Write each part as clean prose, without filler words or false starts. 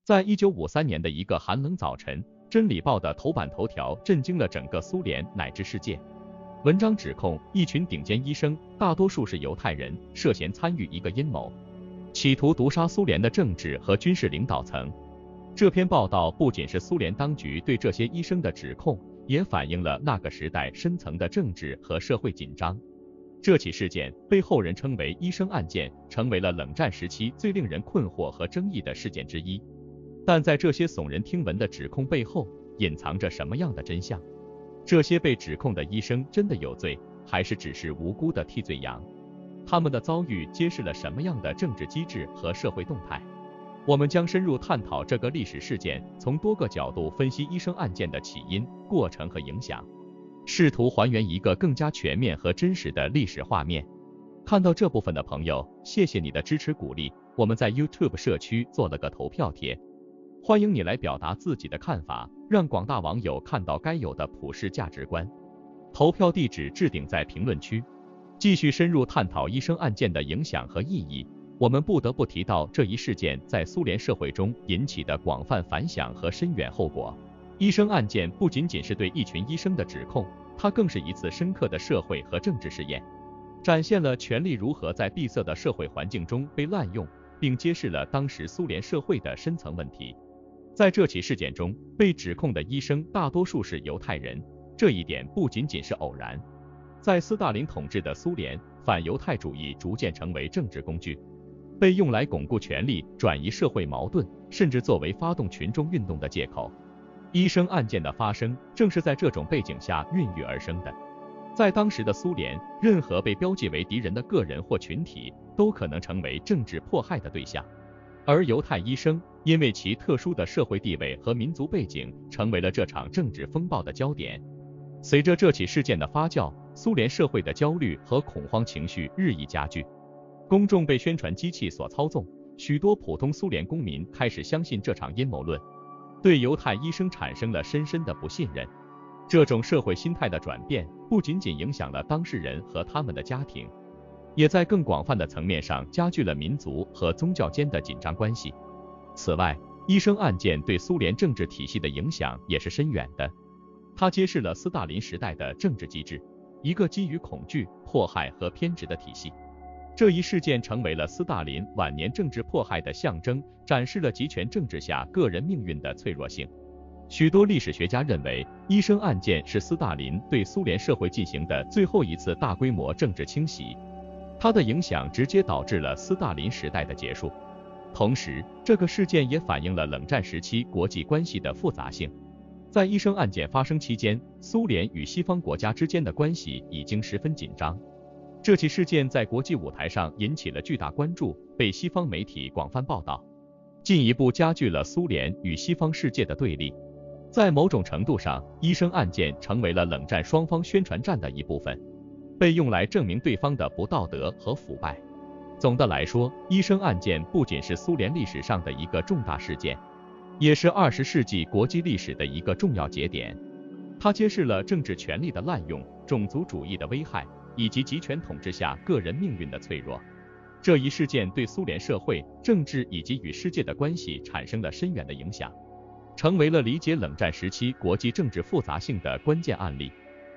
在1953年的一个寒冷早晨，《真理报》的头版头条震惊了整个苏联乃至世界。文章指控一群顶尖医生，大多数是犹太人，涉嫌参与一个阴谋，企图毒杀苏联的政治和军事领导层。这篇报道不仅是苏联当局对这些医生的指控，也反映了那个时代深层的政治和社会紧张。这起事件被后人称为医生案件，成为了冷战时期最令人困惑和争议的事件之一。但在这些耸人听闻的指控背后，隐藏着什么样的真相？这些被指控的医生真的有罪，还是只是无辜的替罪羊？他们的遭遇揭示了什么样的政治机制和社会动态？我们将深入探讨这个历史事件，从多个角度分析医生案件的起因、过程和影响，试图还原一个更加全面和真实的历史画面。看到这部分的朋友，谢谢你的支持鼓励。我们在 YouTube 社区做了个投票贴，欢迎你来表达自己的看法，让广大网友看到该有的普世价值观。投票地址置顶在评论区。继续深入探讨医生案件的影响和意义，我们不得不提到这一事件在苏联社会中引起的广泛反响和深远后果。医生案件不仅仅是对一群医生的指控，它更是一次深刻的社会和政治试验，展现了权力如何在闭塞的社会环境中被滥用，并揭示了当时苏联社会的深层问题。在这起事件中，被指控的医生大多数是犹太人，这一点不仅仅是偶然。在斯大林统治的苏联，反犹太主义逐渐成为政治工具，被用来巩固权力、转移社会矛盾，甚至作为发动群众运动的借口。医生案件的发生，正是在这种背景下孕育而生的。在当时的苏联，任何被标记为敌人的个人或群体，都可能成为政治迫害的对象。而犹太医生因为其特殊的社会地位和民族背景，成为了这场政治风暴的焦点。随着这起事件的发酵，苏联社会的焦虑和恐慌情绪日益加剧，公众被宣传机器所操纵，许多普通苏联公民开始相信这场阴谋论，对犹太医生产生了深深的不信任。这种社会心态的转变，不仅仅影响了当事人和他们的家庭，也在更广泛的层面上加剧了民族和宗教间的紧张关系。此外，医生案件对苏联政治体系的影响也是深远的。它揭示了斯大林时代的政治机制，一个基于恐惧、迫害和偏执的体系。这一事件成为了斯大林晚年政治迫害的象征，展示了集权政治下个人命运的脆弱性。许多历史学家认为，医生案件是斯大林对苏联社会进行的最后一次大规模政治清洗，它的影响直接导致了斯大林时代的结束。同时，这个事件也反映了冷战时期国际关系的复杂性。在医生案件发生期间，苏联与西方国家之间的关系已经十分紧张。这起事件在国际舞台上引起了巨大关注，被西方媒体广泛报道，进一步加剧了苏联与西方世界的对立。在某种程度上，医生案件成为了冷战双方宣传战的一部分，被用来证明对方的不道德和腐败。总的来说，医生案件不仅是苏联历史上的一个重大事件，也是20世纪国际历史的一个重要节点。它揭示了政治权力的滥用、种族主义的危害，以及集权统治下个人命运的脆弱。这一事件对苏联社会、政治以及与世界的关系产生了深远的影响，成为了理解冷战时期国际政治复杂性的关键案例。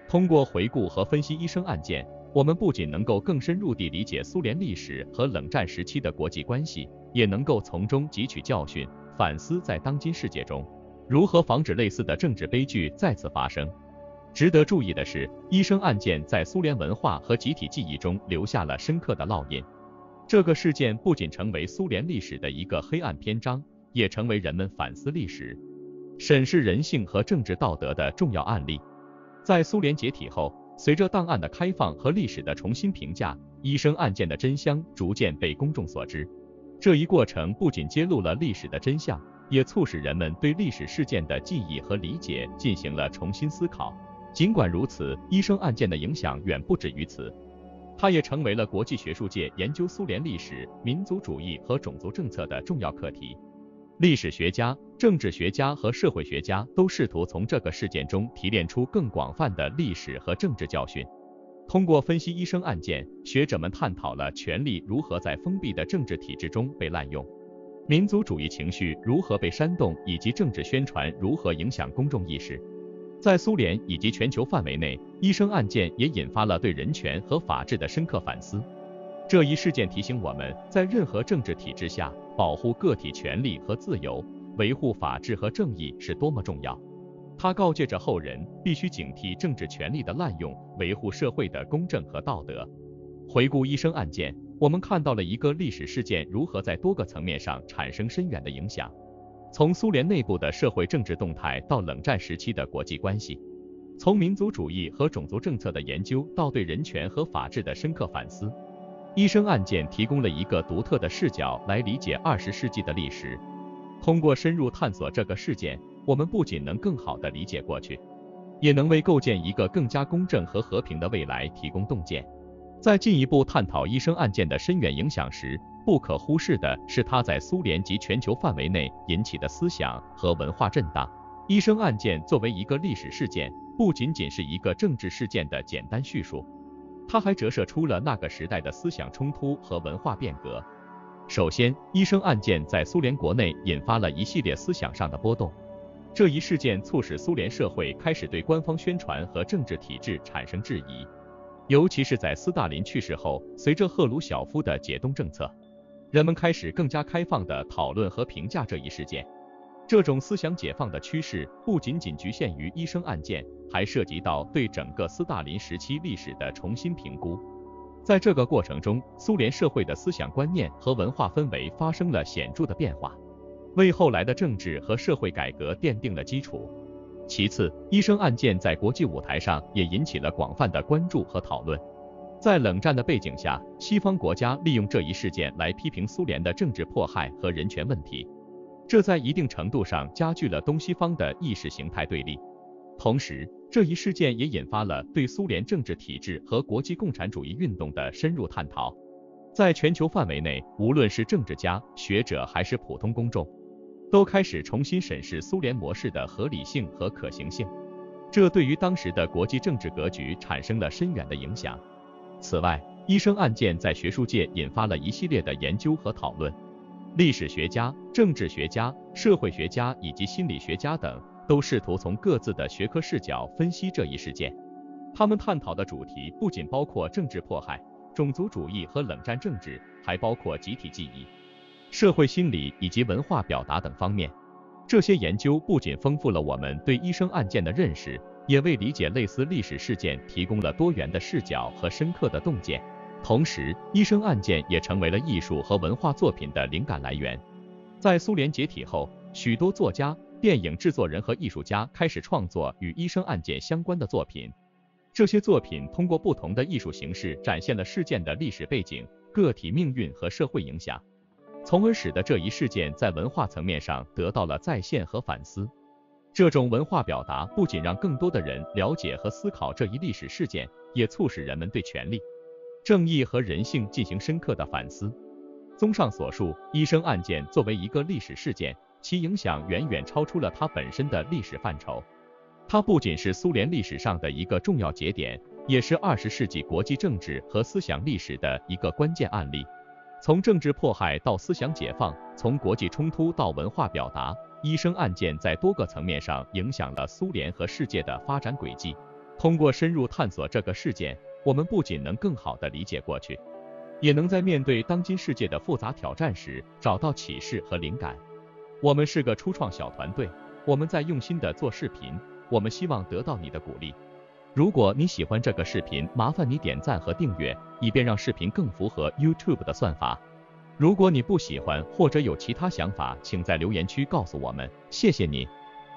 通过回顾和分析医生案件，我们不仅能够更深入地理解苏联历史和冷战时期的国际关系，也能够从中汲取教训，反思在当今世界中如何防止类似的政治悲剧再次发生。值得注意的是，医生案件在苏联文化和集体记忆中留下了深刻的烙印。这个事件不仅成为苏联历史的一个黑暗篇章，也成为人们反思历史、审视人性和政治道德的重要案例。在苏联解体后，随着档案的开放和历史的重新评价，医生案件的真相逐渐被公众所知。这一过程不仅揭露了历史的真相，也促使人们对历史事件的记忆和理解进行了重新思考。尽管如此，医生案件的影响远不止于此，它也成为了国际学术界研究苏联历史、民族主义和种族政策的重要课题。历史学家、政治学家和社会学家都试图从这个事件中提炼出更广泛的历史和政治教训。通过分析医生案件，学者们探讨了权力如何在封闭的政治体制中被滥用，民族主义情绪如何被煽动，以及政治宣传如何影响公众意识。在苏联以及全球范围内，医生案件也引发了对人权和法治的深刻反思。这一事件提醒我们，在任何政治体制下，保护个体权利和自由，维护法治和正义是多么重要。它告诫着后人必须警惕政治权力的滥用，维护社会的公正和道德。回顾医生案件，我们看到了一个历史事件如何在多个层面上产生深远的影响。从苏联内部的社会政治动态到冷战时期的国际关系，从民族主义和种族政策的研究到对人权和法治的深刻反思，医生案件提供了一个独特的视角来理解20世纪的历史。通过深入探索这个事件，我们不仅能更好地理解过去，也能为构建一个更加公正和和平的未来提供洞见。在进一步探讨医生案件的深远影响时，不可忽视的是它在苏联及全球范围内引起的思想和文化震荡。医生案件作为一个历史事件，不仅仅是一个政治事件的简单叙述，它还折射出了那个时代的思想冲突和文化变革。首先，医生案件在苏联国内引发了一系列思想上的波动。这一事件促使苏联社会开始对官方宣传和政治体制产生质疑，尤其是在斯大林去世后，随着赫鲁晓夫的解冻政策，人们开始更加开放地讨论和评价这一事件。这种思想解放的趋势不仅仅局限于医生案件，还涉及到对整个斯大林时期历史的重新评估。在这个过程中，苏联社会的思想观念和文化氛围发生了显著的变化，为后来的政治和社会改革奠定了基础。其次，医生案件在国际舞台上也引起了广泛的关注和讨论。在冷战的背景下，西方国家利用这一事件来批评苏联的政治迫害和人权问题，这在一定程度上加剧了东西方的意识形态对立。同时，这一事件也引发了对苏联政治体制和国际共产主义运动的深入探讨。在全球范围内，无论是政治家、学者还是普通公众，都开始重新审视苏联模式的合理性和可行性，这对于当时的国际政治格局产生了深远的影响。此外，医生案件在学术界引发了一系列的研究和讨论，历史学家、政治学家、社会学家以及心理学家等都试图从各自的学科视角分析这一事件。他们探讨的主题不仅包括政治迫害、种族主义和冷战政治，还包括集体记忆、社会心理以及文化表达等方面。这些研究不仅丰富了我们对医生案件的认识，也为理解类似历史事件提供了多元的视角和深刻的洞见。同时，医生案件也成为了艺术和文化作品的灵感来源。在苏联解体后，许多作家、电影制作人和艺术家开始创作与医生案件相关的作品。这些作品通过不同的艺术形式展现了事件的历史背景、个体命运和社会影响，从而使得这一事件在文化层面上得到了再现和反思。这种文化表达不仅让更多的人了解和思考这一历史事件，也促使人们对权力、正义和人性进行深刻的反思。综上所述，医生案件作为一个历史事件，其影响远远超出了它本身的历史范畴。它不仅是苏联历史上的一个重要节点，也是20世纪国际政治和思想历史的一个关键案例。从政治迫害到思想解放，从国际冲突到文化表达，医生案件在多个层面上影响了苏联和世界的发展轨迹。通过深入探索这个事件，我们不仅能更好地理解过去，也能在面对当今世界的复杂挑战时找到启示和灵感。我们是个初创小团队，我们在用心地做视频，我们希望得到你的鼓励。如果你喜欢这个视频，麻烦你点赞和订阅，以便让视频更符合 YouTube 的算法。如果你不喜欢或者有其他想法，请在留言区告诉我们，谢谢你。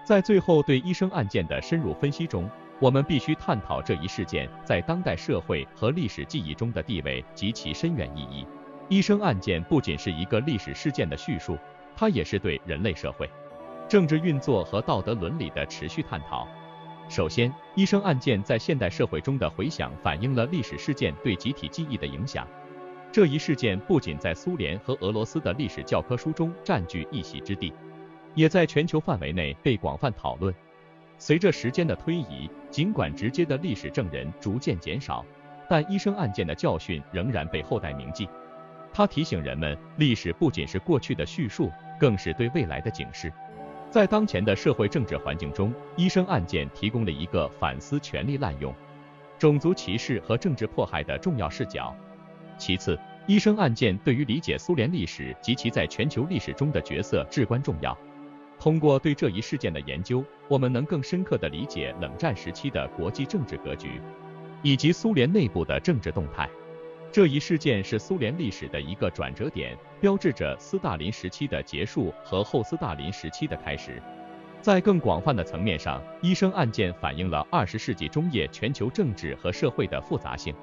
在最后对医生案件的深入分析中，我们必须探讨这一事件在当代社会和历史记忆中的地位及其深远意义。医生案件不仅是一个历史事件的叙述，它也是对人类社会、政治运作和道德伦理的持续探讨。首先，医生案件在现代社会中的回响反映了历史事件对集体记忆的影响。这一事件不仅在苏联和俄罗斯的历史教科书中占据一席之地，也在全球范围内被广泛讨论。随着时间的推移，尽管直接的历史证人逐渐减少，但医生案件的教训仍然被后代铭记。它提醒人们，历史不仅是过去的叙述，更是对未来的警示。在当前的社会政治环境中，医生案件提供了一个反思权力滥用、种族歧视和政治迫害的重要视角。其次，医生案件对于理解苏联历史及其在全球历史中的角色至关重要。通过对这一事件的研究，我们能更深刻地理解冷战时期的国际政治格局，以及苏联内部的政治动态。这一事件是苏联历史的一个转折点，标志着斯大林时期的结束和后斯大林时期的开始。在更广泛的层面上，医生案件反映了20世纪中叶全球政治和社会的复杂性，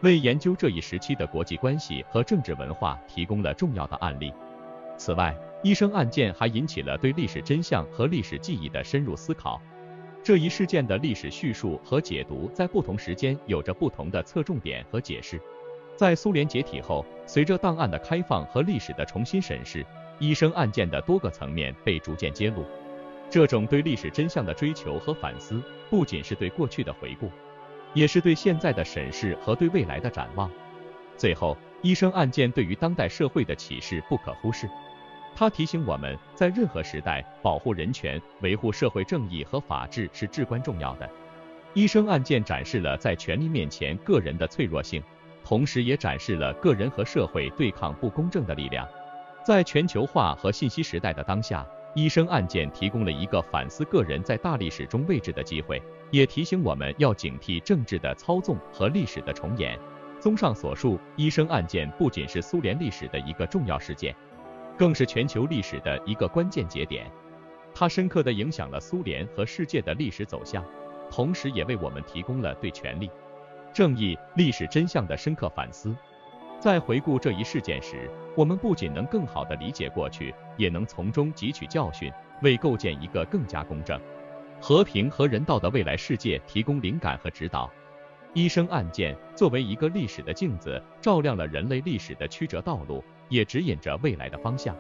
为研究这一时期的国际关系和政治文化提供了重要的案例。此外，医生案件还引起了对历史真相和历史记忆的深入思考。这一事件的历史叙述和解读在不同时间有着不同的侧重点和解释。在苏联解体后，随着档案的开放和历史的重新审视，医生案件的多个层面被逐渐揭露。这种对历史真相的追求和反思，不仅是对过去的回顾，也是对现在的审视和对未来的展望。最后，医生案件对于当代社会的启示不可忽视。它提醒我们，在任何时代，保护人权、维护社会正义和法治是至关重要的。医生案件展示了在权力面前个人的脆弱性，同时也展示了个人和社会对抗不公正的力量。在全球化和信息时代的当下，医生案件提供了一个反思个人在大历史中位置的机会，也提醒我们要警惕政治的操纵和历史的重演。综上所述，医生案件不仅是苏联历史的一个重要事件，更是全球历史的一个关键节点。它深刻地影响了苏联和世界的历史走向，同时也为我们提供了对权力、正义、历史真相的深刻反思。在回顾这一事件时，我们不仅能更好地理解过去，也能从中汲取教训，为构建一个更加公正、和平和人道的未来世界提供灵感和指导。医生案件作为一个历史的镜子，照亮了人类历史的曲折道路，也指引着未来的方向。